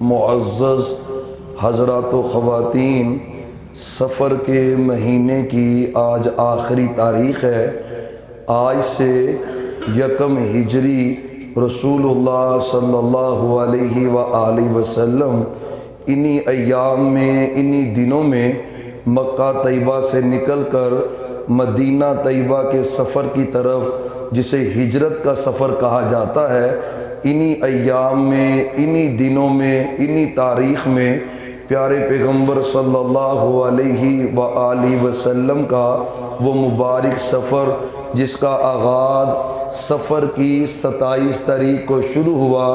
معزز حضرات و خواتین، سفر کے مہینے کی آج آخری تاریخ ہے۔ آج سے یکم ہجری رسول اللہ صلی اللہ علیہ وآلہ وسلم انہی ایام میں، انہی دنوں میں مکہ طیبہ سے نکل کر مدینہ طیبہ کے سفر کی طرف، جسے ہجرت کا سفر کہا جاتا ہے، انہی ایام میں، انہی دنوں میں، انہی تاریخ میں پیارے پیغمبر صلی اللہ علیہ وآلہ وسلم کا وہ مبارک سفر، جس کا آغاز سفر کی 27 تاریخ کو شروع ہوا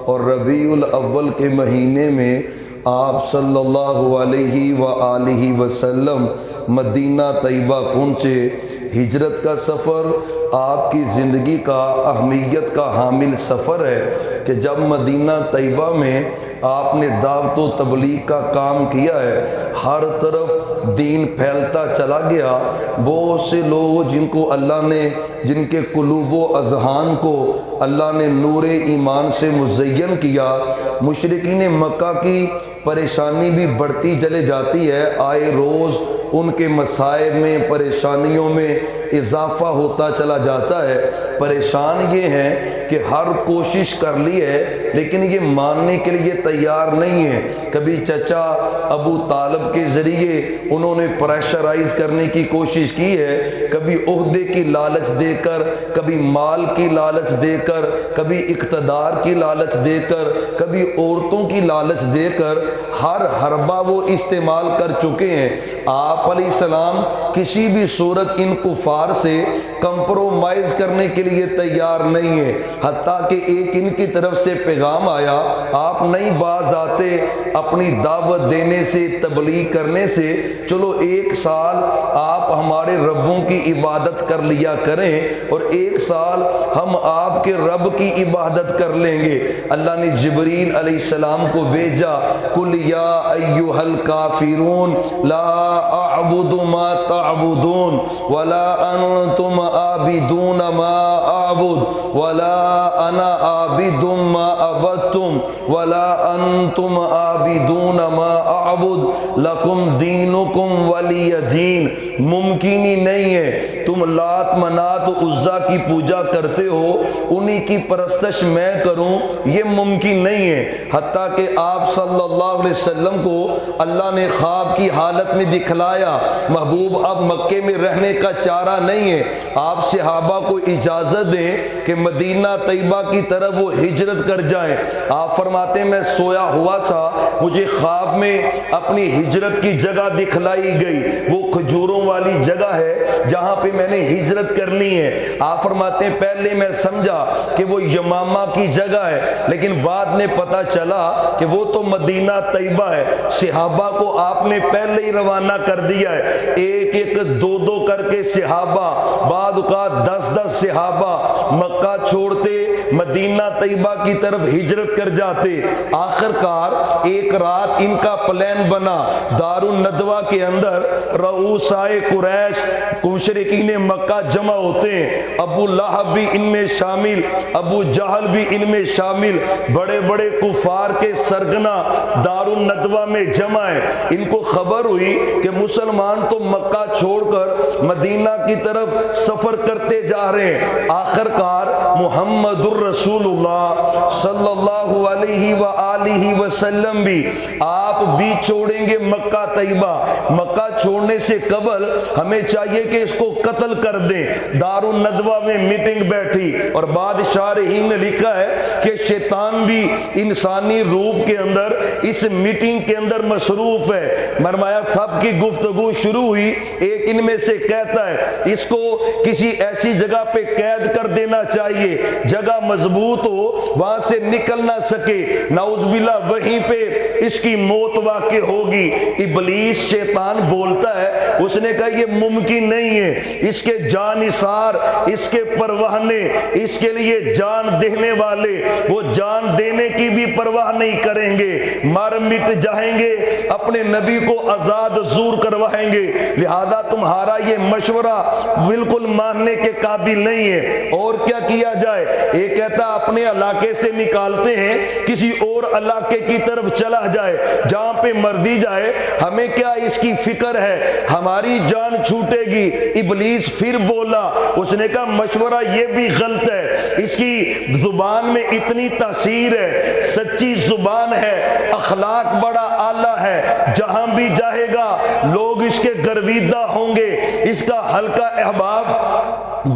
اور ربیع الاول کے مہینے میں آپ صلی اللہ علیہ وآلہ وسلم مدینہ طیبہ پہنچے۔ ہجرت کا سفر آپ کی زندگی کا اہمیت کا حامل سفر ہے کہ جب مدینہ طیبہ میں آپ نے دعوت و تبلیغ کا کام کیا ہے، ہر طرف دین پھیلتا چلا گیا۔ بہت سے لوگ جن کے قلوب و اذہان کو اللہ نے نور ایمان سے مزین کیا، مشرکین مکہ کی پریشانی بھی بڑھتی چلے جاتی ہے، آئے روز ان کے مصائب میں، پریشانیوں میں اضافہ ہوتا چلا جاتا ہے۔ پریشان یہ ہیں کہ ہر کوشش کر لی ہے لیکن یہ ماننے کے لیے تیار نہیں ہے۔ کبھی چچا ابو طالب کے ذریعے انہوں نے پریشرائز کرنے کی کوشش کی ہے، کبھی عہدے کی لالچ دے کر، کبھی مال کی لالچ دے کر، کبھی اقتدار کی لالچ دے کر، کبھی عورتوں کی لالچ دے کر، ہر حربہ وہ استعمال کر چکے ہیں۔ آپ علیہ السلام کسی بھی صورت ان کفار سے کمپرومائز کرنے کے لیے تیار نہیں ہے، حتیٰ کہ ایک ان کی طرف سے پیغام آیا، آپ نہیں باز آتے اپنی دعوت دینے سے، تبلیغ کرنے سے، چلو 1 سال آپ ہمارے ربوں کی عبادت کر لیا کریں اور 1 سال ہم آپ کے رب کی عبادت کر لیں گے۔ اللہ نے جبریل علیہ السلام کو بھیجا، قل یا ایھا الکافرون لا اعبد ما تعبدون ولا انتم عابدون ما اعبد ولا انا عابد ما عبدتم ولا انتم عابدون ما اعبد لکم دینکم ولی دین۔ ممکن ہی نہیں ہے، تم لات منات و عزا کی پوجا کرتے ہو، انہی کی پرستش میں کروں، یہ ممکن نہیں ہے۔ حتیٰ کہ آپ صلی اللہ علیہ وسلم کو اللہ نے خواب کی حالت میں دکھلایا، محبوب اب مکے میں رہنے کا چارہ نہیں ہے، آپ صحابہ کو اجازت دیں کہ مدینہ طیبہ کی طرف وہ ہجرت کر جائیں۔ آپ فرماتے ہیں میں سویا ہوا تھا، مجھے خواب میں اپنی ہجرت کی جگہ دکھلائی گئی، وہ کھجوروں والی جگہ ہے جہاں پہ میں نے ہجرت کرنی ہے۔ آپ فرماتے ہیں پہلے میں سمجھا کہ وہ یمامہ کی جگہ ہے، لیکن بعد میں پتہ چلا کہ وہ تو مدینہ طیبہ ہے۔ صحابہ کو آپ نے پہلے ہی روانہ کر دیا ہے، 1 2 کر کے صحابہ، بعد اوقات 10 صحابہ مکہ چھوڑتے مدینہ طیبہ کی طرف ہجرت کر جاتے۔ آخر کار ایک رات ان کا پلان بنا، دار الندوہ کے اندر رؤسائے قریش مشرکین مکہ جمع ہوتے ہیں، ابو لہب بھی ان میں شامل، ابو جہل بھی ان میں شامل، بڑے بڑے کفار کے سرگنا دار الندوہ میں جمع ہیں۔ ان کو خبر ہوئی کہ مسلمان تو مکہ چھوڑ کر مدینہ کی طرف سفر کرتے جا رہے ہیں۔ آخر کار محمد الرسول اللہ صلی اللہ علیہ وآلہ وسلم بھی، آپ بھی چھوڑیں گے مکہ طیبہ، مکہ چھوڑنے سے قبل ہمیں چاہیے کہ اس کو قتل کر دیں۔ دار الندوہ میں میٹنگ بیٹھی اور بادشاہ رحیم نے لکھا ہے کہ شیطان بھی انسانی روپ کے اندر اس میٹنگ کے اندر مصروف ہے۔ فرمایا سب کی گفتگو شروع ہوئی، ایک ان میں سے کہتا ہے اس کو کسی ایسی جگہ پہ قید کر دینا چاہیے، جگہ مضبوط ہو، وہاں سے نکل نہ سکے، نعوذ باللہ وہیں پہ اس کی موت واقع ہوگی۔ ابلیس شیطان بولتا ہے، اس نے کہا یہ ممکن نہیں ہے، اس کے جانثار، اس کے پروانے، اس کے لیے جان دینے والے، وہ جان دینے کی بھی پرواہ نہیں کریں گے، مر مٹ جائیں گے، اپنے نبی کو آزاد زور کروائیں گے، لہذا تمہارا یہ مشورہ بالکل ماننے کے قابل نہیں ہے۔ اور کیا کیا جائے؟ ایک کہتا اپنے علاقے سے نکالتے ہیں، کسی اور علاقے کی طرف چلا جائے، جہاں پہ مرضی جائے، ہمیں کیا اس کی فکر ہے، ہماری جان چھوٹے گی۔ ابلیس پھر بولا، اس نے کہا مشورہ یہ بھی غلط ہے، اس کی زبان میں اتنی تاثیر ہے، سچی زبان ہے، اخلاق بڑا اعلیٰ ہے، جہاں بھی جائے گا لوگ اس کے گرویدہ ہوں گے، اس کا حلقہ احباب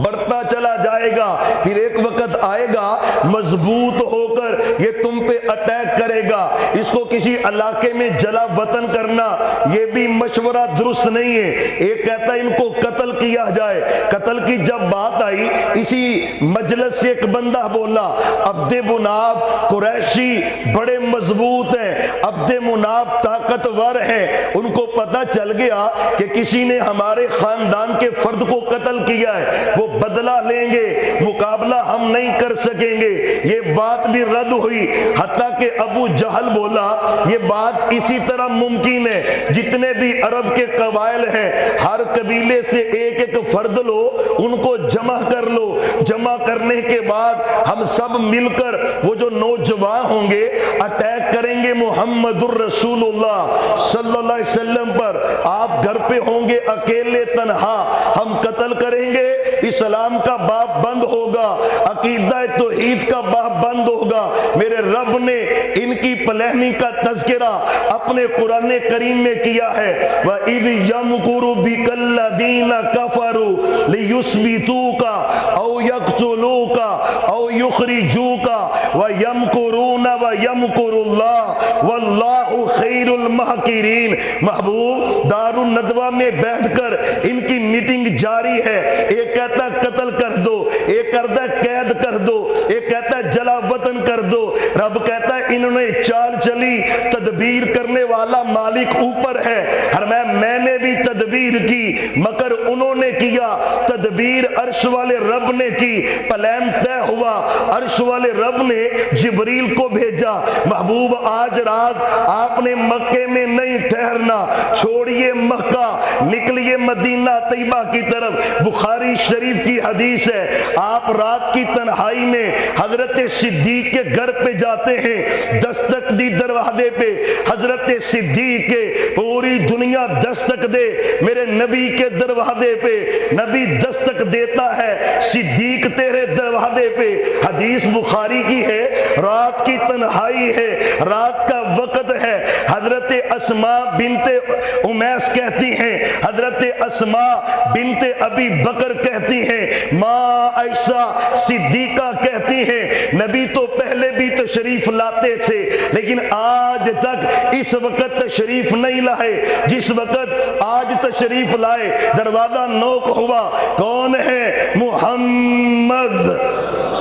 بڑھتا چلا جائے گا، پھر ایک وقت آئے گا مضبوط ہو کر یہ تم پہ اٹیک کرے گا۔ اس کو کسی علاقے میں جلا وطن کرنا یہ بھی مشورہ درست نہیں ہے۔ ایک کہتا ہے ان کو قتل کیا جائے۔ قتل کی جب بات آئی، اسی مجلس سے ایک بندہ بولا، عبد مناف قریشی بڑے مضبوط ہیں، عبد مناف طاقتور ہیں، ان کو پتہ چل گیا کہ کسی نے ہمارے خاندان کے فرد کو قتل کیا ہے، وہ بدلہ لیں گے، مقابلہ ہم نہیں کر سکیں گے۔ یہ بات بھی رد ہوئی، حتیٰ کہ ابو جہل بولا یہ بات اسی طرح ممکن ہے، جتنے بھی عرب کے قبائل ہیں ہر قبیلے سے ایک ایک فرد لو، ان کو جمع کر لو، جمع کرنے کے بعد ہم سب مل کر وہ جو نوجوان ہوں گے اٹیک کریں گے محمد الرسول اللہ صلی اللہ علیہ وسلم پر۔ آپ گھر پہ ہوں گے اکیلے تنہا، ہم قتل کریں گے، اسلام کا باب بند ہوگا، عقیدہ توحید کا باب بند ہوگا۔ میرے رب نے ان کی پلاننگ کا تذکرہ اپنے قرآن کریم میں کیا ہے، وَإِذْ يَمْكُرُ بِكَ الَّذِينَ كَفَرُوا لِيُثْبِتُوكَ أَوْ يَقْتُلُوكَ أَوْ يُخْرِجُوكَ وَيَمْكُرُونَ وَيَمْكُرُ اللَّهُ وَاللَّهُ خَيْرُ الْمَاكِرِينَ۔ محبوب دار الندوہ میں بیٹھ کر ان کی میٹنگ جاری ہے، ایک کہتا ہے قتل کر دو، ایک کہتا ہے قید کر دو، ایک کہتا ہے جلا وطن کر دو۔ رب کہتا ہے انہوں نے چال چلی، تدبیر کرنے والا مالک اوپر ہے، اور میں نے بھی تدبیر کی، مگر انہوں نے کیا، تدبیر عرش والے رب نے کی، پلان طے ہوا، عرش والے رب نے جبریل کو بھیجا۔ محبوب آج رات آپ نے مکے میں نہیں ٹھہرنا، چھوڑیے مکہ، نکلیے مدینہ طیبہ کی طرف۔ بخاری شریف کی حدیث ہے، آپ رات کی تنہائی میں حضرت صدیق کے گھر پہ جاتے ہیں، دستک دی دروازے پہ، حضرت صدیق کے پوری دنیا دستک دے، میرے نبی کے دروازے پہ نبی دستک دیتا ہے، صدیق تیرے دروازے پہ۔ حدیث بخاری کی ہے، رات کی تنہائی ہے، رات کا وقت ہے، حضرت اسماء بنت امیس کہتی ہیں، حضرت اسماء بنت ابی بکر کہتی ہیں، ماں عائشہ صدیقہ کہتی ہیں، نبی تو پہلے بھی تشریف لاتے تھے لیکن آج تک اس وقت تشریف نہیں لائے، جس وقت آج تشریف لائے دروازہ نوک ہوا، کون ہے؟ محمد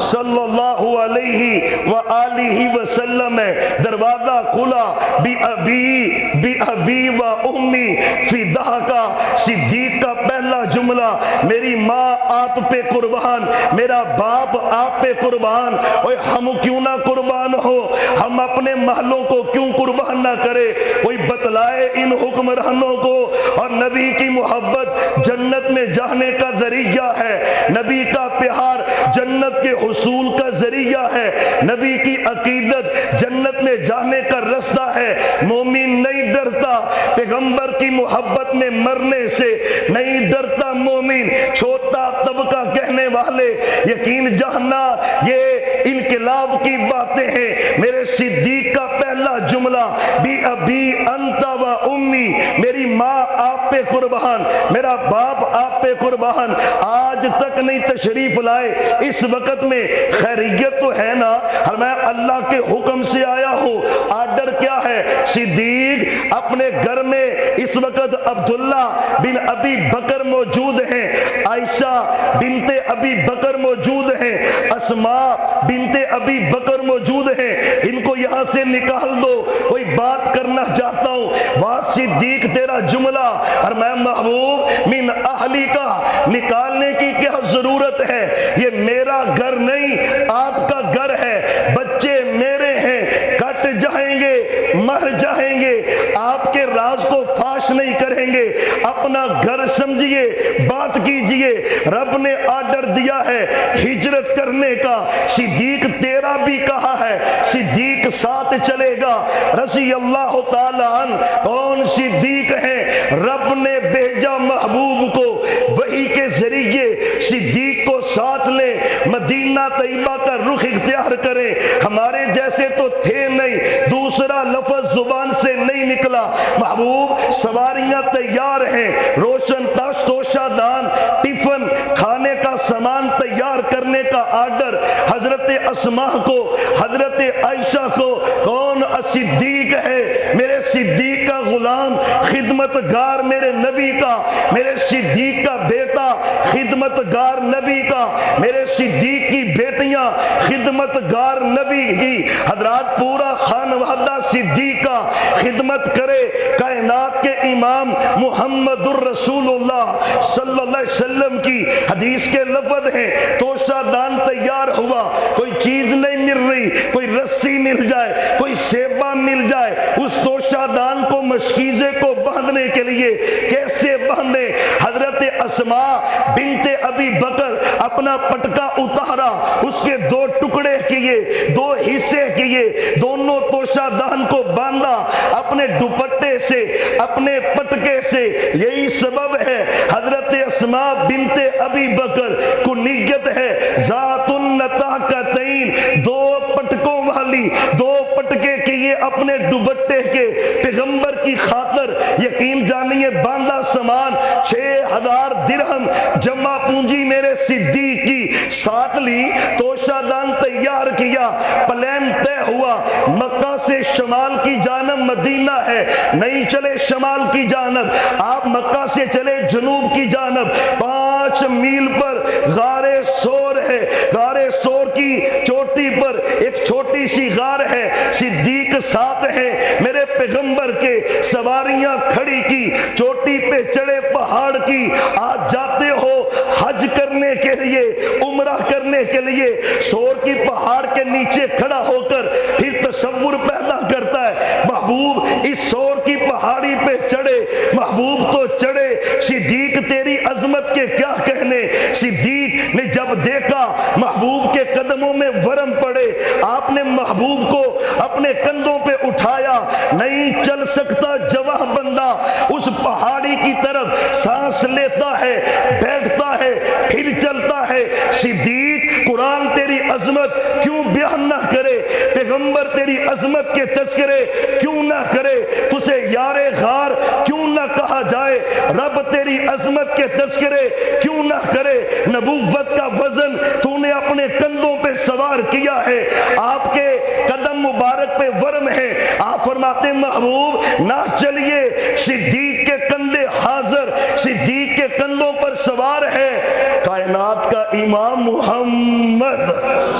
صلی اللہ علیہ وآلہ وسلم ہے۔ دروازہ کھلا، بی ابی و امی فداک، صدیق کا پہلا جملہ، میری ماں آپ پہ قربان، میرا باپ آپ پہ قربان۔ اوے ہم کیوں نہ قربان ہو، ہم اپنے محلوں کو کیوں قربان نہ کرے؟ کوئی بتلائے ان حکمرانوں کو، اور نبی کی محبت جنت میں جانے کا ذریعہ ہے، نبی کا پیار جنت کے حصول کا ذریعہ ہے، نبی کی عقیدت جنت میں جانے کا رستہ ہے۔ مومن نہیں ڈرتا پیغمبر کی محبت میں مرنے سے، نہیں ڈرتا مومن۔ چھوٹا طبقہ کہنے والے یقین جاننا یہ انقلاب کی باتیں ہیں۔ میرے صدیق کا پہلا جملہ، بی ابی انت و امی، میری ماں آپ پہ قربان، میرا باپ آپ پہ قربان۔ آج تک نہیں تشریف لائے، اس وقت میں خیریت تو ہے نا؟ اور میں اللہ کے حکم سے آیا ہوں، آرڈر کیا ہے؟ صدیق اپنے گھر میں اس وقت عبداللہ بن ابی بکر موجود ہیں، عائشہ بنت ابی بکر موجود ہیں، اسماء بنت ابی بکر موجود ہیں، ان کو یہاں سے نکال دو، کوئی بات کرنا چاہتا ہوں۔ وہاں صدیق تیرا جملہ، اور میں محبوب من اہلی کا نکالنے کی کیا ضرورت ہے؟ یہ میرا گھر نہیں، آپ کا گھر ہے، بچے میرے ہیں، کٹ جائیں گے، مر جائیں گے، آپ کے راز کو فاش نہیں کریں گے۔ اپنا گھر سمجھیے، بات کیجئے، رب نے آرڈر دیا ہے ہجرت کرنے کا، صدیق تیرا بھی کہا ہے، صدیق ساتھ چلے گا رضی اللہ تعالی عنہ۔ کون صدیق ہیں؟ رب نے بھیجا محبوب کو وحی کے ذریعے، صدیق کو ساتھ لیں، مدینہ طیبہ کا رخ اختیار کریں۔ ہمارے جیسے تو تھے نہیں، دوسرا لفظ زبان سے نہیں نکلا۔ محبوب سواریاں تیار ہیں، روشن تاش توشہ دان، ٹفن، کھانے کا سامان تیار کرنے کا آرڈر حضرت اسماء کو، حضرت عائشہ کو۔ کون؟ صدیق ہے، میرے صدیق کا غلام، خدمت گار میرے نبی کا، میرے صدیق کا بیٹا خدمت گار نبی کا، میرے صدیق کی بیٹیاں خدمت گار نبی کی۔ حضرات پورا خانوادہ صدیق کا خدمت کرے۔ کائنات کے امام محمد الرسول اللہ صلی اللہ علیہ وسلم کی حدیث کے لفظ ہیں، توشہ دان تیار ہوا، کوئی چیز نہیں مل رہی، کوئی رسی مل جائے، کوئی سیبہ مل جائے، اس توشہ دان کو مشکیزے کو باندھنے کے لیے کیسے باندھے؟ حضرت اسماء بنت ابی بکر اپنا پٹکا اتارا، اس کے دو ٹکڑے کیے، دو حصے کیے، دونوں توشہ دان کو باندھا اپنے دوپٹے سے، اپنے پٹکے سے۔ یہی سبب ہے حضرت اسماء بنت ابی بکر کو نیت ہے ذات النطاقتین، دو پٹکوں والی، دو پٹکے کیے اپنے دوپٹے کے، پیغمبر کی خاطر۔ یقین جانیے باندھا سامان 6000 درہم جمع پونجی میرے صدیق کی، ساتھ لی، توشہ دان تیار کیا، پلین طے ہوا، مکہ سے شمال کی جانب مدینہ ہے، نہیں چلے شمال کی جانب، آپ مکہ سے چلے جنوب کی جانب، 5 میل پر غار سور ہے، غار سور کی چوٹی پر ایک چھوٹی سی غار ہے، صدیق ساتھ ہے میرے پیغمبر کے، سواریاں کھڑی کی، چوٹی پہ چڑھے پہاڑ کی۔ آج جاتے ہو حج کرنے کے لیے، عمرہ کرنے کے لیے، سور کی پہاڑ کے نیچے کھڑا ہو کر پھر تصور پیدا کرتا ہے، محبوب اس سور کی پہاڑی پہ چڑھے، محبوب تو چڑھے، صدیق تیری عظمت کے کیا کہنے۔ صدیق نے جب دیکھا محبوب کے قدموں میں ورم پڑے، آپ نے محبوب کو اپنے کندھوں پہ اٹھایا، نہیں چل سکتا جوان بندہ، اس پہاڑی کی طرف سانس لیتا ہے، بیٹھتا ہے، پھر چلتا ہے۔ صدیق قرآن تیری عظمت کیوں بیان نہ کرے، پیغمبر تیری عظمت کے تذکرے کیوں نہ کرے، تجھے یار غار کیوں نہ کہا جائے، رب تیری عظمت کے تذکرے کیوں نہ کرے، نبوت کا وزن تو نے اپنے کندھوں پہ سوار کیا ہے، آپ کے قدم مبارک پہ ورم ہے۔ آپ فرماتے محبوب نہ چلیے، صدیق کے کندھے حاضر، صدیق کے کندھوں پر سوار ہے کائنات کا امام محمد۔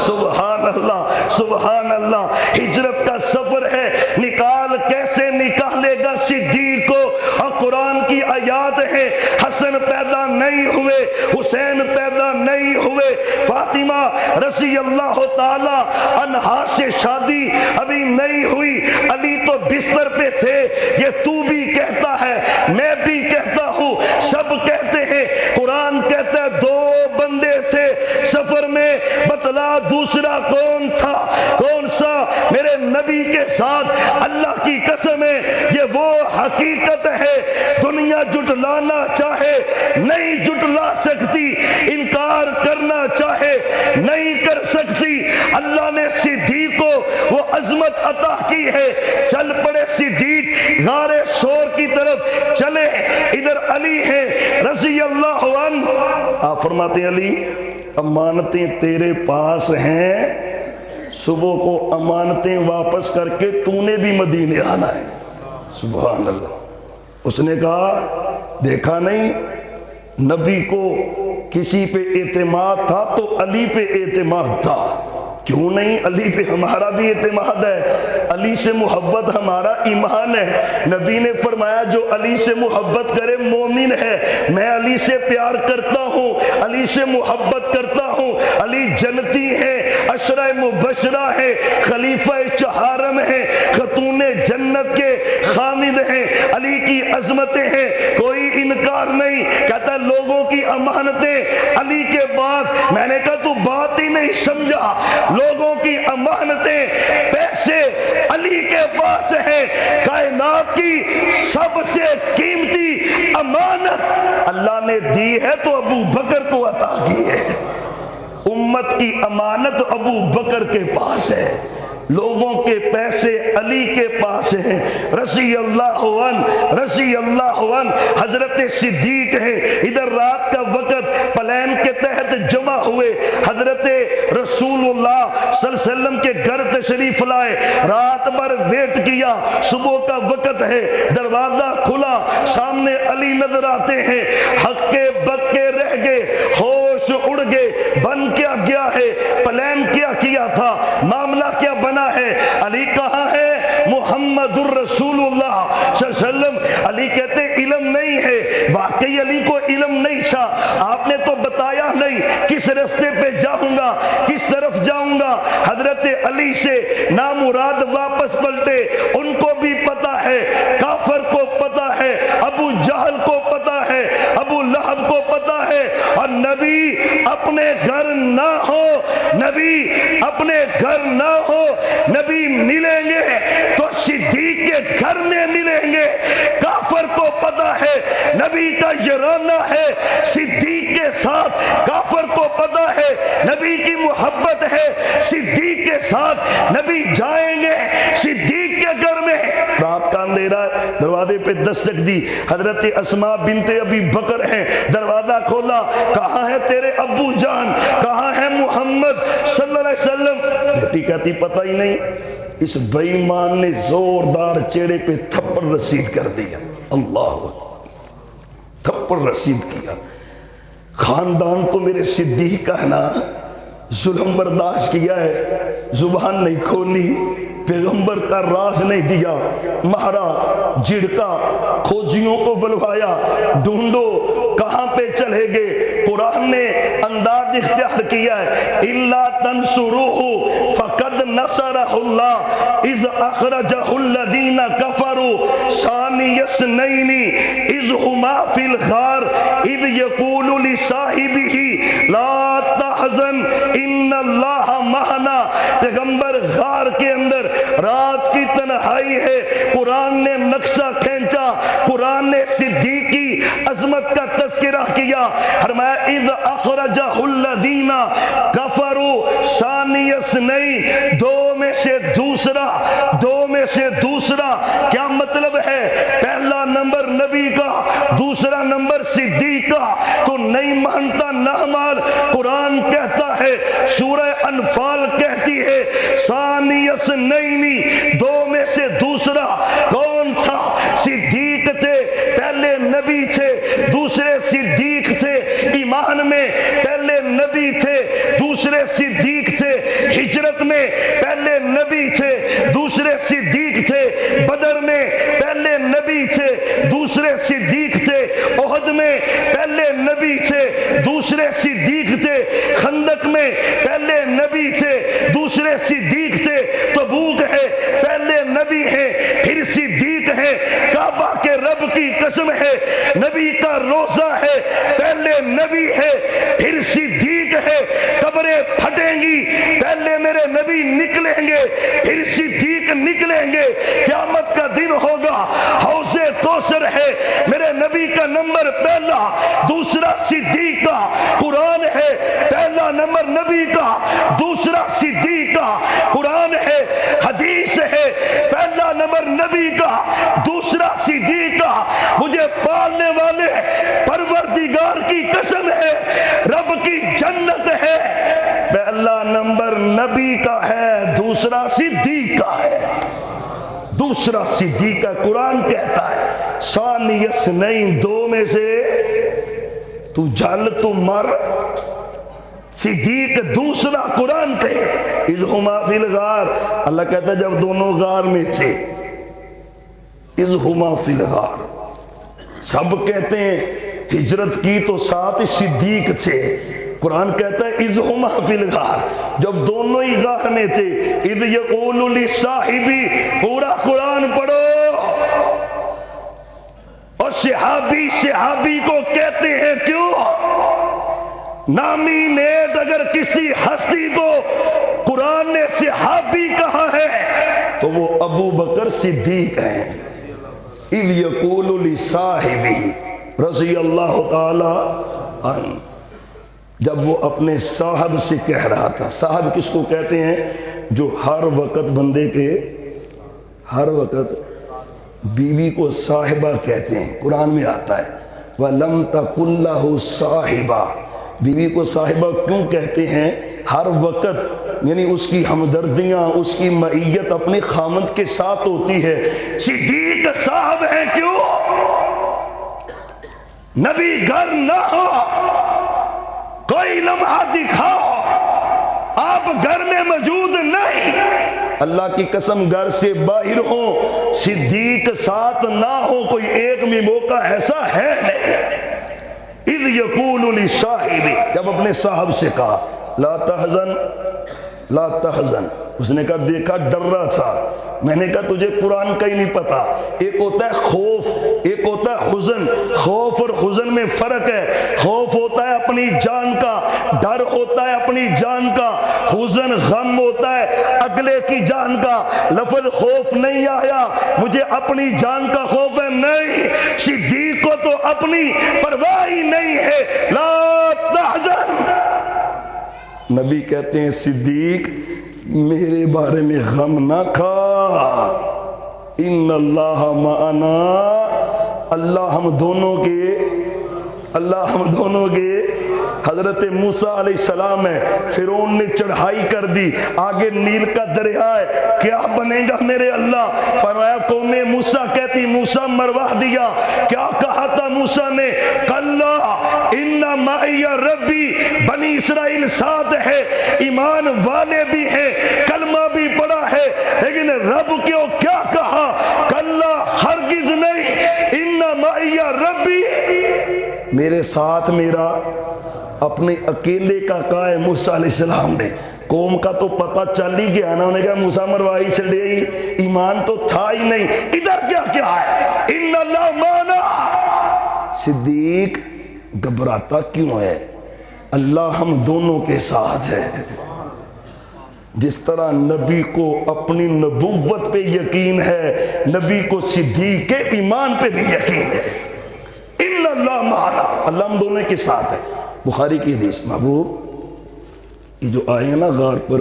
سبحان اللہ، سبحان اللہ۔ ہجرت کا سفر ہے، نکال کیسے نکالے گا صدیق کو؟ اور قرآن کی آیات ہے، حسن پیدا نہیں ہوئے، حسین پیدا نہیں ہوئے، فاطمہ رضی اللہ تعالی عنہا سے شادی ابھی نہیں ہوئی، علی تو بستر پہ تھے۔ یہ تو بھی کہتا ہے، میں بھی کہتا ہوں، سب کہتے ہیں، قرآن کہتا ہے دو بندے سے سفر میں بتلا دوسرا کون تھا، کون سا؟ میرے نبی کے ساتھ اللہ کی قسم ہے، یہ وہ حقیقت ہے دنیا جھٹلانا چاہے نہیں جھٹلا سکتی، انکار کرنا چاہے نہیں کر سکتی۔ اللہ نے صدیق کو وہ عظمت عطا کی ہے۔ چل پڑے صدیق غار سور کی طرف چلے، ادھر علی ہے رضی اللہ عنہ۔ آپ فرماتے ہیں علی امانتیں تیرے پاس ہیں، صبح کو امانتیں واپس کر کے تو نے بھی مدینے آنا ہے۔ سبحان اللہ۔ اس نے کہا دیکھا نہیں نبی کو کسی پہ اعتماد تھا تو علی پہ اعتماد تھا، کیوں نہیں؟ علی پہ ہمارا بھی اعتماد ہے۔ علی سے محبت ہمارا ایمان ہے۔ نبی نے فرمایا جو علی سے محبت کرے مومن ہے۔ میں علی سے پیار کرتا ہوں، علی سے محبت کرتا ہوں۔ علی جنتی ہیں، عشرہ مبشرہ ہیں، خلیفہ چہارم ہیں، خاتون جنت کے خامد ہیں، علی کی عظمتیں ہیں، کوئی انکار نہیں۔ کہتا لوگوں کی امانتیں علی کے بعد، میں نے کہا تو بات ہی نہیں سمجھا، لوگوں کی امانتیں پیسے علی کے پاس ہیں۔ کائنات کی سب سے قیمتی امانت اللہ نے دی ہے تو ابو بکر کو عطا کی ہے۔ امت کی امانت ابو بکر کے پاس ہے، لوگوں کے پیسے علی کے پاس ہیں۔ رضی اللہ عنہ، رضی اللہ عنہ۔ حضرت صدیق ہیں، ادھر رات کا وقت پلین کے تحت جمع ہوئے، حضرت رسول اللہ صلی اللہ علیہ وسلم کے گھر تشریف لائے، رات بھر ویٹ کیا، صبح کا وقت ہے، دروازہ کھلا، سامنے علی نظر آتے ہیں، ہکے بکے رہ گئے، ہوش اڑ گئے، بن کیا گیا ہے، پلین کیا کیا تھا، معاملہ کیا بنا ہے، علی کہاں ہے؟ محمد الرسول اللہ صلی اللہ علیہ وسلم۔ علی کہتے علم نہیں ہے، واقعی علی کو علم نہیں تھا، آپ نے تو بتایا نہیں کس رستے پہ جاؤں گا، کس طرف جاؤں گا۔ حضرت علی سے نامراد واپس پلٹے، ان کو بھی پتا ہے، کافر کو پتا ہے، ابو جہل کو پتا ہے، ابو لہب کو پتا ہے، اور نبی اپنے گھر نہ ہو، نبی اپنے گھر نہ ہو، نبی ملیں گے تو صدیق کے گھر میں ملیں گے۔ کافر کو پتا ہے نبی کا یارانہ ہے صدیق کے ساتھ، کافر کو پتا ہے نبی کی محبت ہے صدیق کے ساتھ، نبی جائیں گے صدیق کے گھر میں۔ رات کا اندھیرا ہے، دروازے پہ دستک دی، حضرت اسماء بنت ابی بکر ہیں، دروازہ کھولا، کہاں ہے تیرے ابو جان، کہاں ہے محمد صلی اللہ علیہ وسلم؟ بیٹی کہتی پتہ ہی نہیں۔ اس بے ایمان نے زوردار چہرے پہ تھپڑ رسید کر دیا، اللہ تھپڑ رسید کیا۔ خاندان تو میرے صدیق کا ہے نا، ظلم برداشت کیا ہے، زبان نہیں کھولی، پیغمبر کا راز نہیں دیا، مہرا جھڑکا، کھوجیوں کو بلوایا، ڈھونڈو کہاں پہ چلے گئے۔ قرآن نے انداز اختیار کیا ہے، اِلَّا تَنْصُرُوهُ فَقَدْ نَصَرَهُ اللَّهُ اِذْ أَخْرَجَهُ الَّذِينَ كَفَرُوا ثَانِيَ اثْنَيْنِ اِذْ هُمَا فِي الْغَارِ اِذْ يَقُولُ لِصَاحِبِهِ لَا تَحْزَنْ إِنَّ اللَّهَ مَعَنَا۔ پیغمبر غار کے اندر، رات کی تنہائی ہے، قرآن نے نقشہ کھینچا، قرآن نے صدیق کی عظمت کا تذکرہ کیا، فرمایا اذ اخرجہ الذین کفروا ثانی اثنین، دو میں سے دوسرا، دو میں سے دوسرا کیا مطلب ہے؟ پہلا نمبر نبی کا، دوسرا نمبر صدیق کا۔ تو نہیں مانتا نہ مال، قرآن کہتا ہے، سورہ انفال کہتی ہے ثانی اثنین، دو میں سے دوسرا کون تھا؟ صدیق تھے، پہلے نبی تھے، دوسرے صدیق تھے، ایمان میں پہلے نبی تھے، دوسرے صدیق تھے، ہجرت میں پہلے نبی تھے، دوسرے صدیق تھے، بدر میں پہلے نبی تھے، دوسرے صدیق تھے، احد میں پہلے نبی تھے، دوسرے صدیق تھے، خندق میں پہلے نبی تھے، دوسرے صدیق تھے، تبوک ہے پہلے نبی ہے، پھر صدیق ہے، کعبہ کے رب کی قسم ہے، نبی کا روزہ ہے، پہلے نبی ہے، پھر صدیق ہے، قبریں پھٹیں گی، پہلے میرے نبی نکلیں گے، پھر صدیق نکلیں گے، قیامت کا دن ہوگا، حوض کوثر ہے، میرے نبی کا نمبر پہلا، دوسرا صدیق کا، قرآن ہے پہلا نمبر نبی کا، دوسرا صدیق کا، قرآن ہے، حدیث ہے پہلا نمبر نبی کا، دوسرا صدیق کا۔ مجھے پالنے والے پروردگار کی قسم ہے، رب کی جنت ہے، پہلا نمبر نبی کا ہے، دوسرا صدیق کا ہے، دوسرا صدیق کا۔ قرآن کہتا ہے ثانی اثنین، دو میں سے تو جل تو مر، صدیق دوسرا قرآن کہے اذ ہما فی الغار، اللہ کہتا ہے جب دونوں غار میں تھے، اذ ہما فی الغار۔ سب کہتے ہیں ہجرت کی تو ساتھ صدیق تھے، قرآن کہتا ہے اذ ہما فی الغار، جب دونوں ہی غار میں تھے۔ اذ یقول لصاحبی، پورا قرآن پڑھو، اور صحابی صحابی کو کہتے ہیں کیوں؟ نامی نیٹ اگر کسی ہستی کو قرآن نے صحابی کہا ہے تو وہ ابو بکر صدیق ہیں۔ اذ یقول لصاحبہ رضی اللہ تعالی عنہ، جب وہ اپنے صاحب سے کہہ رہا تھا۔ صاحب کس کو کہتے ہیں؟ جو ہر وقت بندے کے، ہر وقت بیوی کو صاحبہ کہتے ہیں، قرآن میں آتا ہے وَلَمْ تَقُلْ لَهُ صَاحِبَةٌ، بیوی کو صاحبہ کیوں کہتے ہیں؟ ہر وقت یعنی اس کی ہمدردیاں، اس کی معیت اپنے خامند کے ساتھ ہوتی ہے۔ صدیق صاحب ہیں کیوں؟ نبی گھر نہ ہو، کوئی لمحہ دکھاؤ آپ گھر میں موجود نہیں، اللہ کی قسم گھر سے باہر ہوں صدیق ساتھ نہ ہو، کوئی ایک بھی موقع ایسا ہے نہیں۔ اذ یقول لصاحبہ، جب اپنے صاحب سے کہا لا تحزن لا تحزن، اس نے کہا دیکھا ڈر رہا تھا، میں نے کہا تجھے قرآن کا ہی نہیں پتا، ایک ہوتا ہے خوف، ایک ہوتا ہے حزن، خوف اور حزن میں فرق ہے، خوف ہوتا ہے اپنی جان کا، ڈر ہوتا ہے اپنی جان کا، حزن غم ہوتا ہے اگلے کی جان کا۔ لفظ خوف نہیں آیا مجھے اپنی جان کا خوف ہے، نہیں، صدیق کو تو اپنی پرواہ ہی نہیں ہے، لا تحزن۔ نبی کہتے ہیں صدیق میرے بارے میں غم نہ کھا، ان اللہ معنا، اللہ ہم دونوں کے حضرت موسیٰ علیہ السلام ہے، فرعون نے چڑھائی کر دی، آگے نیل کا دریا ہے، کیا بنے گا میرے اللہ؟ فرمایا قوم موسیٰ کہتی موسیٰ مروا دیا، کیا کہا تھا موسیٰ نے؟ کلا ان معی ربی، بنی اسرائیل ساتھ ہے، ایمان والے بھی ہیں، کلمہ بھی پڑھا ہے، لیکن رب کیوں کیا کہا؟ کلا ہرگز نہیں، ان معی ربی، میرے ساتھ میرا، اپنے اکیلے کا کہا ہے موسیٰ علیہ السلام نے، قوم کا تو پتہ چل ہی گیا نا، انہوں نے کہا موسیٰ مروائی چلے ہی، ایمان تو تھا ہی نہیں، ادھر کیا ہے؟ ان اللہ مانا۔ صدیق گھبراتا کیوں ہے؟ اللہ ہم دونوں کے ساتھ ہے۔ جس طرح نبی کو اپنی نبوت پہ یقین ہے، نبی کو صدیق کے ایمان پہ بھی یقین ہے۔ ان اللہ معنا، اللہ ہم دونوں کے ساتھ ہے۔ بخاری کی حدیث، محبوب یہ جو آئے ہیں نا غار پر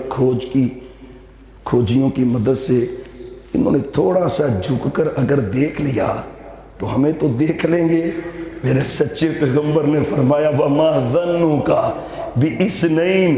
کھوجیوں کی مدد سے، انہوں نے تھوڑا سا جھک کر اگر دیکھ لیا تو ہمیں تو دیکھ لیں گے۔ میرے سچے پیغمبر نے فرمایا وَمَا ظَنُّكَ بِإِثْنَيْنِ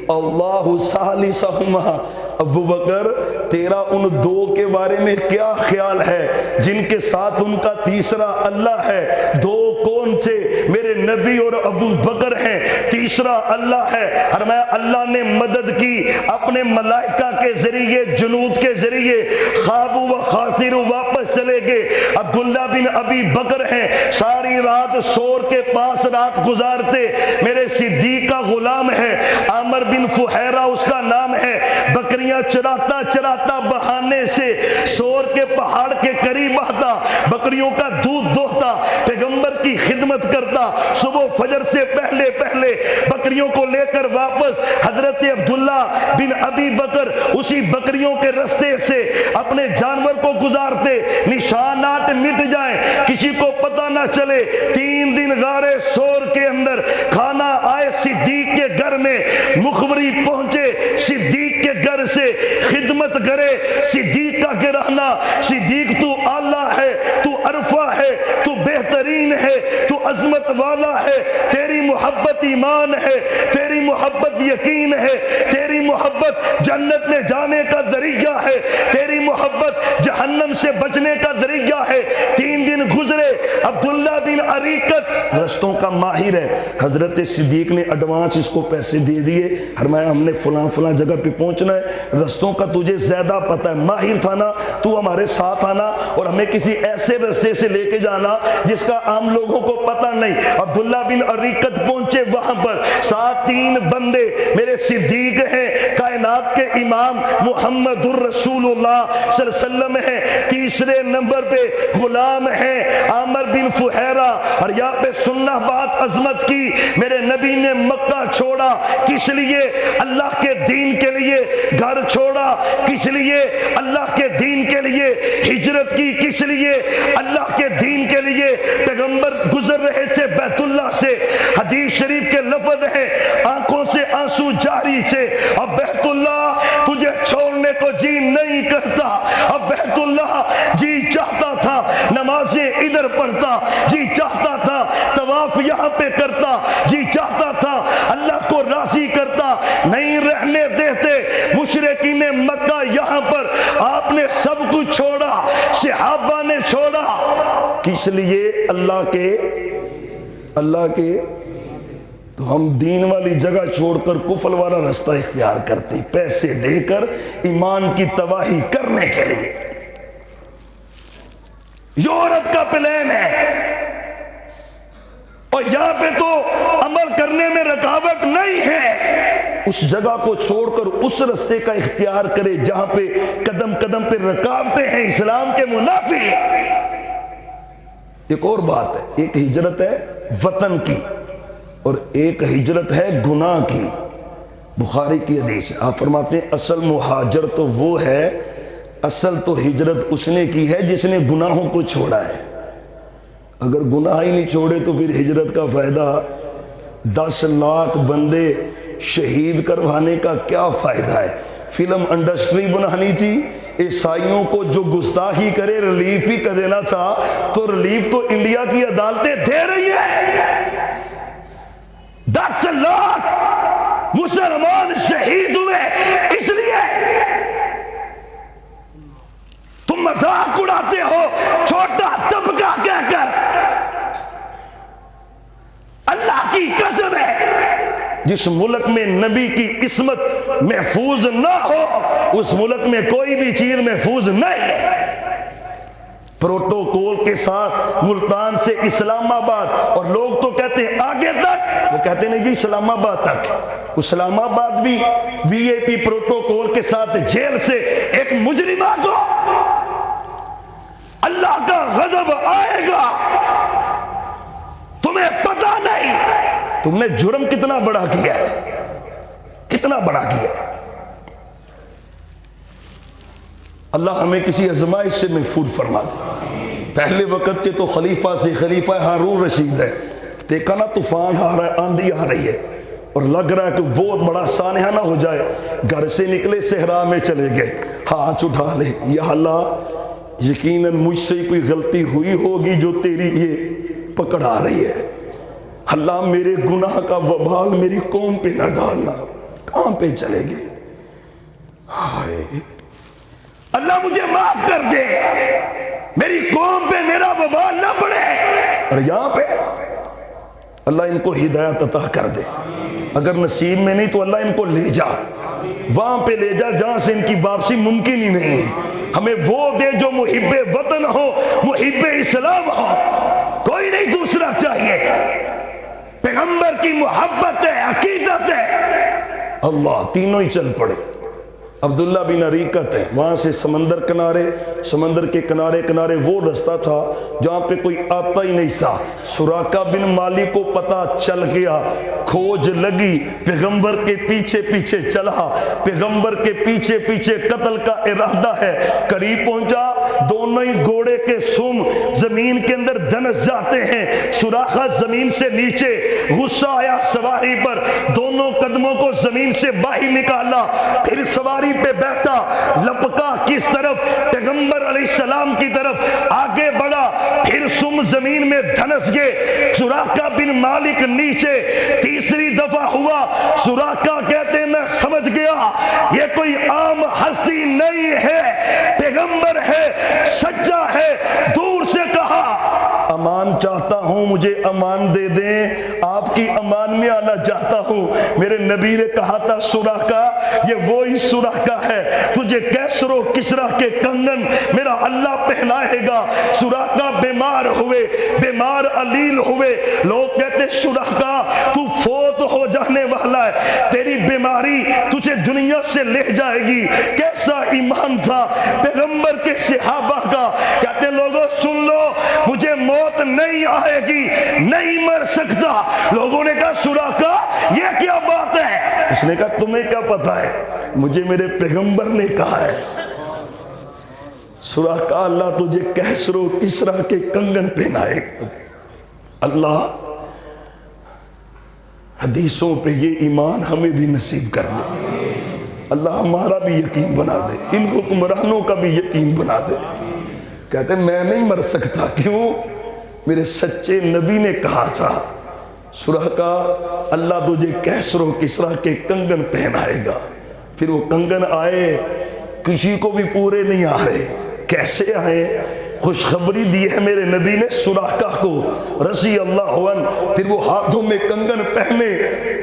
اللَّهُ ثَالِثُهُمَا، ابو بکر تیرا ان دو کے بارے میں کیا خیال ہے جن کے ساتھ ان کا تیسرا اللہ ہے؟ دو کون تھے؟ میرے نبی اور ابو بکر ہیں، تیسرا اللہ ہے۔ فرمایا اللہ نے مدد کی اپنے ملائکہ کے ذریعے، جنود کے ذریعے، خواب و خاطر واپس چلے گئے۔ عبداللہ بن ابی بکر ہیں، ساری رات سور کے پاس رات گزارتے۔ میرے صدیق کا غلام ہے، عامر بن فہیرہ اس کا نام ہے، بکریاں چراتا چراتا بہانے سے سور کے پہاڑ کے قریب آتا، بکریوں کا دودھ دوہتا، پیغمبر کی خدمت کرتا، صبح فجر سے پہلے پہلے بکریوں کو لے کر واپس حضرت عبداللہ بن ابی بکر اسی بکریوں کے رستے سے اپنے جانور کو گزارتے، نشانات مٹ جائیں، کسی کو پتہ نہ چلے۔ 3 دن غارِ سور کے اندر کھانا آئے صدیق کے گھر میں، مخبری پہنچے صدیق کے گھر سے، خدمت کرے صدیق کا گرانا، صدیق تو اعلیٰ ہے، تو عرفہ ہے، تو بہترین ہے، تو عظمت والا ہے، تیری محبت ایمان ہے، تیری محبت یقین ہے، تیری محبت جنت میں جانے کا ذریعہ ہے، تیری محبت جہنم سے بچنے کا ذریعہ ہے۔ 3 دن گزرے، عبداللہ بن اریقت رستوں کا ماہر ہے، حضرت صدیق نے ایڈوانس اس کو پیسے دے دیے، فرمایا ہم نے فلاں فلاں جگہ پہ پہنچنا ہے، رستوں کا تجھے زیادہ پتہ ہے، ماہر تھا نا، تو ہمارے ساتھ آنا اور ہمیں کسی ایسے رستے سے لے کے جانا جس کا عام لوگوں کو پتہ نہیں۔ عبداللہ بن اریقت پہنچے وہاں پر، ساتھ 3 بندے میرے صدیق ہیں، کائنات کے امام محمد الرسول اللہ صلی اللہ علیہ وسلم ہیں، تیسرے نمبر پہ غلام ہیں عامر بن فہیرہ۔ اور یہاں پہ سننا بات عظمت کی، میرے نبی نے مکہ چھوڑا کس لیے؟ اللہ کے دین کے لیے، گھر چھوڑا کس لیے؟ اللہ کے دین کے لیے، ہجرت کی کس لیے؟ اللہ کے دین کے لیے۔ پیغمبر گزر رہے تھے بیت اللہ سے، حدیث شریف کے لفظ ہیں آنکھوں سے آنسو جاری تھے، اب بیت اللہ تجھے چھوڑنے کو جی نہیں کرتا، اب بیت اللہ جی چاہتا تھا نمازیں ادھر پڑھتا، جی چاہتا تھا طواف یہاں پہ کرتا، جی چاہتا تھا اللہ کو راضی کرتا، نہیں رہنے دیتے مشرکین مکہ یہاں پر۔ آپ نے سب کچھ چھوڑا، صحابہ نے چھوڑا، کس لیے؟ اللہ کے تو ہم دین والی جگہ چھوڑ کر کفر والا رستہ اختیار کرتے، پیسے دے کر ایمان کی تباہی کرنے کے لیے۔ یورپ کا پلان ہے اور یہاں پہ تو عمل کرنے میں رکاوٹ نہیں ہے، اس جگہ کو چھوڑ کر اس رستے کا اختیار کرے جہاں پہ قدم قدم پہ رکاوٹیں ہیں اسلام کے منافی۔ ایک اور بات ہے، ایک ہجرت ہے وطن کی اور ایک ہجرت ہے گناہ کی۔ بخاری کی حدیث آپ فرماتے ہیں اصل مہاجر تو وہ ہے، اصل تو ہجرت اس نے کی ہے جس نے گناہوں کو چھوڑا ہے۔ اگر گناہ ہی نہیں چھوڑے تو پھر ہجرت کا فائدہ؟ 10 لاکھ بندے شہید کروانے کا کیا فائدہ ہے؟ فلم انڈسٹری بنانی تھی، عیسائیوں کو جو گستاخی کرے ریلیف ہی کر دینا تھا، تو ریلیف تو انڈیا کی عدالتیں دے رہی ہیں۔ 10 لاکھ مسلمان شہید ہوئے اس لیے تم مذاق اڑاتے ہو چھوٹا طبقہ کہہ کر۔ اللہ کی قسم ہے جس ملک میں نبی کی عصمت محفوظ نہ ہو اس ملک میں کوئی بھی چیز محفوظ نہیں ہے۔ پروٹوکول کے ساتھ ملتان سے اسلام آباد، اور لوگ تو کہتے ہیں آگے تک، وہ کہتے نہیں جی اسلام آباد تک۔ اسلام آباد بھی وی اے پی پروٹوکول کے ساتھ جیل سے ایک مجرمہ کو اللہ کا غضب آئے گا، تمہیں پتہ نہیں تم نے جرم کتنا بڑا کیا ہے، کتنا بڑا کیا ہے۔ اللہ ہمیں کسی آزمائش سے محفوظ فرما دے۔ پہلے وقت کے تو خلیفہ سے خلیفہ ہارون رشید ہے، دیکھا نا طوفان آ رہا ہے، آندھی آ رہی ہے اور لگ رہا ہے کہ بہت بڑا سانحہ نہ ہو جائے، گھر سے نکلے صحرا میں چلے گئے، ہاتھ اٹھا لے یا اللہ یقیناً مجھ سے کوئی غلطی ہوئی ہوگی جو تیری یہ پکڑ آ رہی ہے، اللہ میرے گناہ کا وبال میری قوم پہ نہ ڈالنا۔ کہاں پہ چلے گئے؟ ہائے اللہ مجھے معاف کر دے، میری قوم پہ میرا وبال نہ پڑے۔ اور یہاں پہ اللہ ان کو ہدایت عطا کر دے، اگر نصیب میں نہیں تو اللہ ان کو لے جا، وہاں پہ لے جا جہاں سے ان کی واپسی ممکن ہی نہیں ہے۔ ہمیں وہ دے جو محب وطن ہو، محب اسلام ہو، کوئی نہیں دوسرا چاہیے، پیغمبر کی محبت ہے، عقیدت ہے۔ اللہ تینوں ہی چل پڑے۔ عبداللہ بن اریقت ہے، وہاں سے سمندر کنارے، سمندر کے کنارے کنارے وہ رستہ تھا جہاں پہ کوئی آتا ہی نہیں تھا۔ سراقہ بن مالک کو پتا چل گیا، کھوج لگی، پیغمبر کے پیچھے پیچھے چلا، پیغمبر کے پیچھے پیچھے قتل کا ارادہ ہے، قریب پہنچا، دونوں ہی گھوڑے کے سم زمین کے اندر دنس جاتے ہیں۔ سراقہ زمین سے نیچے، غصہ آیا سواری پر، دونوں قدموں کو زمین سے باہر نکالا، پھر سواری پانی پہ بیٹھا، لپکا کس طرف؟ پیغمبر علیہ السلام کی طرف، آگے بڑھا، پھر سم زمین میں دھنس گئے، سراقہ بن مالک نیچے، تیسری دفعہ ہوا، سراقہ کہتے میں سمجھ گیا یہ کوئی عام ہستی نہیں ہے، پیغمبر ہے، سچا ہے، دور سے کہا امان چاہتا ہوں، مجھے امان دے دیں، آپ کی امان میں آنا چاہتا ہوں۔ میرے نبی نے کہا تھا سراقہ یہ وہی سراقہ ہے، تجھے کیسر و کسرا کے کنگن میرا اللہ پہنائے گا۔ سراقہ بیمار ہوئے، بیمار علیل ہوئے، لوگ کہتے سراقہ تو فوت ہو جانے والا ہے، تیری بیماری تجھے دنیا سے لے جائے گی۔ کیسا ایمان تھا پیغمبر کے صحابہ کا، کہتے لوگوں سن لو مجھے موت نہیں آئے گی، نہیں مر سکتا۔ لوگوں نے کہا سراقہ یہ کیا بات ہے؟ اس نے کہا تمہیں کیا پتا ہے، مجھے میرے پیغمبر نے کہا ہے۔ سراقہ اللہ تجھے کیسر و کسرا کے کنگن پہنائے گا۔ اللہ حدیثوں پہ یہ ایمان ہمیں بھی نصیب کر دے، اللہ ہمارا بھی یقین بنا دے، ان حکمرانوں کا بھی یقین بنا دے۔ کہتے میں نہیں مر سکتا، کیوں؟ میرے سچے نبی نے کہا تھا سراقہ اللہ تجھے کیسر و کسرا کے کنگن پہنائے گا۔ پھر وہ کنگن آئے، کسی کو بھی پورے نہیں آ رہے، کیسے آئے؟ خوشخبری دی ہے میرے نبی نے سراقہ کو رضی اللہ عنہ، پھر وہ ہاتھوں میں کنگن پہنے،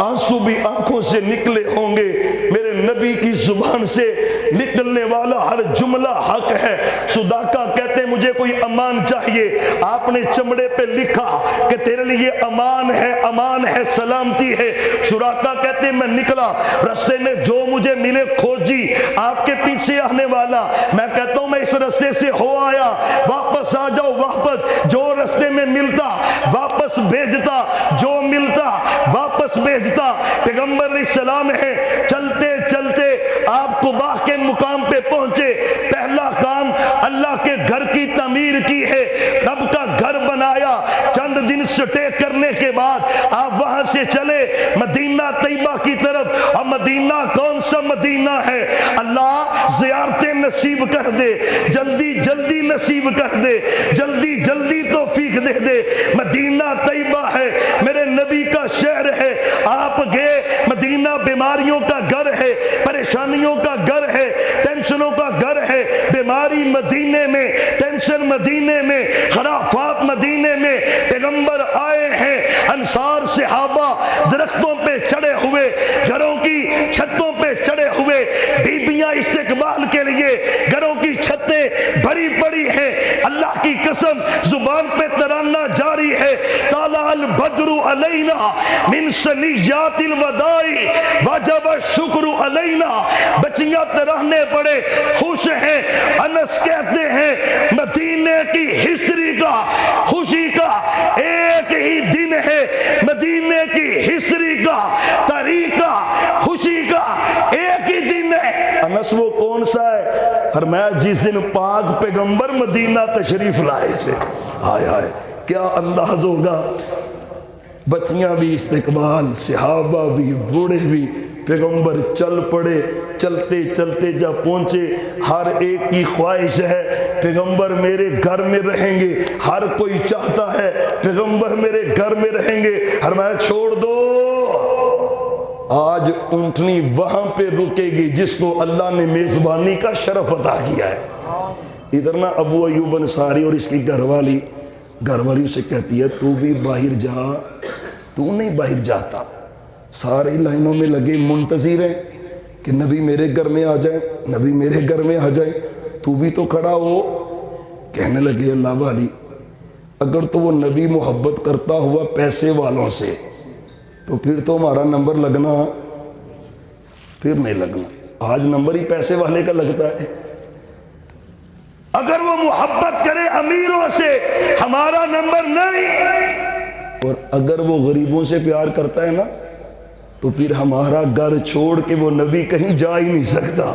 آنسو بھی آنکھوں سے نکلے ہوں گے۔ میرے نبی کی زبان سے نکلنے والا ہر جملہ حق ہے۔ سراقہ کہتے ہیں مجھے کوئی امان چاہیے، آپ نے چمڑے پہ لکھا کہ تیرے لیے امان ہے، امان ہے، سلامتی ہے۔ سراقہ کہتے ہیں میں نکلا، رستے میں جو مجھے ملے کھوجی، آپ کے پیچھے آنے والا، میں کہتا ہوں میں اس رستے سے ہو آیا، واپس آ جاؤ، واپس جو رستے میں ملتا واپس بھیجتا، جو ملتا واپس بھیجتا۔ پیغمبر علیہ السلام ہے، چلتے چلتے آپ قباء کے مقام پہ پہنچے، پہلا کام اللہ کے گھر کی تعمیر کی ہے، رب کا گھر بنایا۔ چند دن سٹے کرنے کے بعد آپ وہاں سے چلے مدینہ طیبہ کی طرف، اور مدینہ کون سا مدینہ ہے؟ اللہ زیارتیں نصیب کر دے، جلدی جلدی نصیب کر دے، جلدی جلدی توفیق دے دے۔ مدینہ طیبہ ہے، میرے نبی کا شہر ہے، آپ گئے مدینہ، بیماریوں کا گھر ہے، پریشانیوں کا گھر ہے، ٹینشنوں کا گھر ہے۔ بیماری مدینے میں، ٹینشن مدینے میں، خرافات مدینے میں۔ پیغمبر آئے ہیں، انصار صحابہ درختوں پہ چڑھے ہوئے، گھروں کی چھتوں پہ چڑھے ہوئے، بیبیاں استقبال کے لیے گھروں کی چھتیں بھری پڑی ہیں۔ اللہ کی قسم زبان پہ ترانہ جاری ہے، طلع البدر علینا من ثنیات الوداع وجب الشکر علینا۔ بچیاں ترانے پڑے، خوش ہیں۔ انس کہتے ہیں مدینے کی ہسٹری کا، خوشی کا ایک ہی دن ہے، مدینے کی ہسٹری کا، تاریخ کا، خوشی کا ایک ہی دن ہے۔ انس وہ کون سا ہے؟ فرمایا جس دن پاک پیغمبر مدینہ تشریف لائے سے۔ ہائے ہائے کیا انداز ہوگا، بچیاں بھی استقبال، صحابہ بھی، بوڑھے بھی۔ پیغمبر چل پڑے، چلتے چلتے جب پہنچے، ہر ایک کی خواہش ہے پیغمبر میرے گھر میں رہیں گے، ہر کوئی چاہتا ہے پیغمبر میرے گھر میں رہیں گے۔ فرمایا چھوڑ دو، آج اونٹنی وہاں پہ رکے گی جس کو اللہ نے میزبانی کا شرف عطا کیا ہے۔ ادھر نا ابو ایوب انصاری اور اس کی گھر والی اسے کہتی ہے تو بھی باہر جا، تو نہیں باہر جاتا، سارے لائنوں میں لگے منتظر ہیں کہ نبی میرے گھر میں آ جائے، نبی میرے گھر میں آ جائے، تو بھی تو کھڑا ہو۔ کہنے لگے اللہ والی اگر تو وہ نبی محبت کرتا ہوا پیسے والوں سے تو پھر تو ہمارا نمبر لگنا، پھر نہیں لگنا، آج نمبر ہی پیسے والے کا لگتا ہے۔ اگر وہ محبت کرے امیروں سے ہمارا نمبر نہیں، اور اگر وہ غریبوں سے پیار کرتا ہے نا تو پھر ہمارا گھر چھوڑ کے وہ نبی کہیں جا ہی نہیں سکتا۔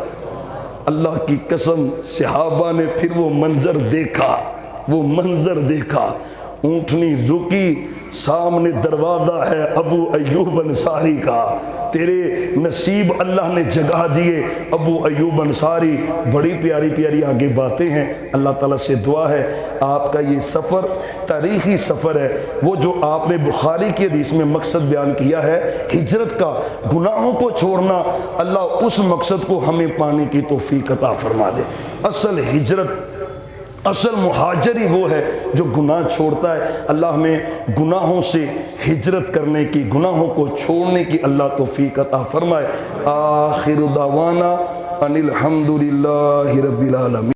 اللہ کی قسم صحابہ نے پھر وہ منظر دیکھا، وہ منظر دیکھا، اونٹنی رکی، سامنے دروازہ ہے ابو ایوب انصاری کا، تیرے نصیب اللہ نے جگہ دیے ابو ایوب انصاری۔ بڑی پیاری پیاری آگے باتیں ہیں۔ اللہ تعالیٰ سے دعا ہے آپ کا یہ سفر تاریخی سفر ہے، وہ جو آپ نے بخاری کی حدیث میں مقصد بیان کیا ہے ہجرت کا، گناہوں کو چھوڑنا، اللہ اس مقصد کو ہمیں پانے کی توفیق عطا فرما دے۔ اصل ہجرت، اصل مہاجری وہ ہے جو گناہ چھوڑتا ہے۔ اللہ ہمیں گناہوں سے ہجرت کرنے کی، گناہوں کو چھوڑنے کی اللہ توفیق عطا فرمائے۔ آخر دعوانا ان الحمدللہ رب العالمین۔